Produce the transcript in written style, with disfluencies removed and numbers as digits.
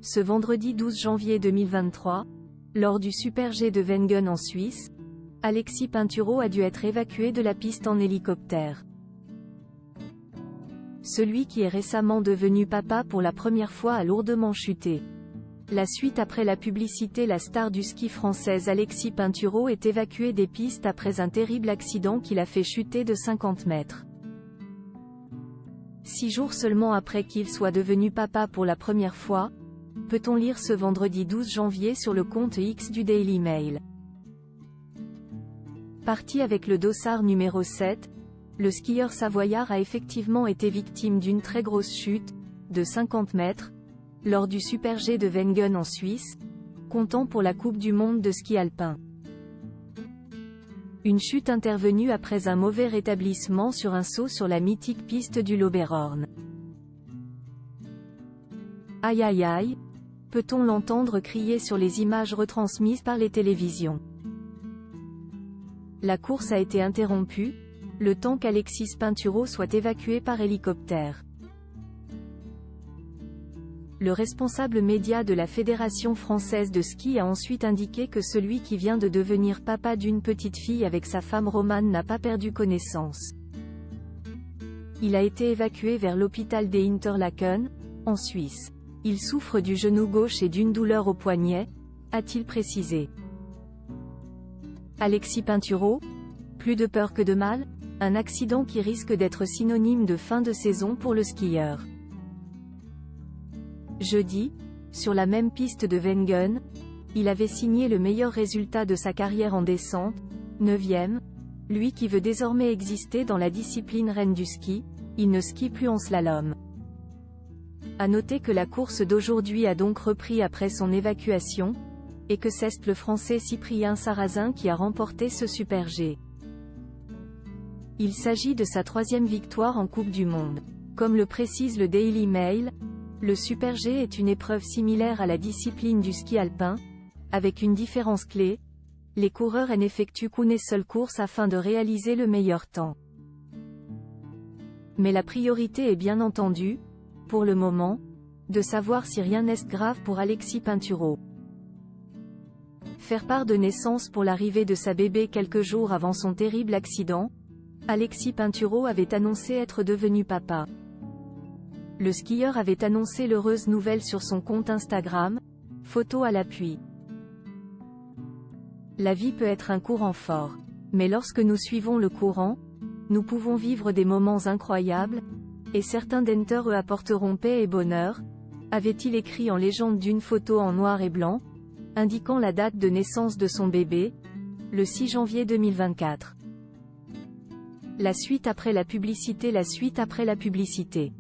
Ce vendredi 12 janvier 2023, lors du Super G de Wengen en Suisse, Alexis Pinturault a dû être évacué de la piste en hélicoptère. Celui qui est récemment devenu papa pour la première fois a lourdement chuté. La suite après la publicité. La star du ski française Alexis Pinturault est évacué des pistes après un terrible accident qui l'a fait chuter de 50 mètres. 6 jours seulement après qu'il soit devenu papa pour la première fois, peut-on lire ce vendredi 12 janvier sur le compte X du Daily Mail. Parti avec le dossard numéro 7, le skieur savoyard a effectivement été victime d'une très grosse chute, de 50 mètres, lors du Super G de Wengen en Suisse, comptant pour la Coupe du Monde de ski alpin. Une chute intervenue après un mauvais rétablissement sur un saut sur la mythique piste du Lauberhorn. Aïe aïe aïe, peut-on l'entendre crier sur les images retransmises par les télévisions. La course a été interrompue, le temps qu'Alexis Pinturault soit évacué par hélicoptère. Le responsable média de la Fédération française de ski a ensuite indiqué que celui qui vient de devenir papa d'une petite fille avec sa femme Romane n'a pas perdu connaissance. Il a été évacué vers l'hôpital des Interlaken, en Suisse. Il souffre du genou gauche et d'une douleur au poignet, a-t-il précisé. Alexis Pinturault, plus de peur que de mal, un accident qui risque d'être synonyme de fin de saison pour le skieur. Jeudi, sur la même piste de Wengen, il avait signé le meilleur résultat de sa carrière en descente, 9e, lui qui veut désormais exister dans la discipline reine du ski, il ne skie plus en slalom. À noter que la course d'aujourd'hui a donc repris après son évacuation, et que c'est le Français Cyprien Sarrazin qui a remporté ce Super G. Il s'agit de sa 3e victoire en Coupe du Monde. Comme le précise le Daily Mail, le Super G est une épreuve similaire à la discipline du ski alpin, avec une différence clé, les coureurs n'effectuent qu'une seule course afin de réaliser le meilleur temps. Mais la priorité est bien entendu, pour le moment, de savoir si rien n'est grave pour Alexis Pinturault. Faire part de naissance pour l'arrivée de sa bébé quelques jours avant son terrible accident, Alexis Pinturault avait annoncé être devenu papa. Le skieur avait annoncé l'heureuse nouvelle sur son compte Instagram, photo à l'appui. La vie peut être un courant fort. Mais lorsque nous suivons le courant, nous pouvons vivre des moments incroyables, et certains d'entre eux apporteront paix et bonheur, avait-il écrit en légende d'une photo en noir et blanc, indiquant la date de naissance de son bébé, le 6 janvier 2024. La suite après la publicité. La suite après la publicité.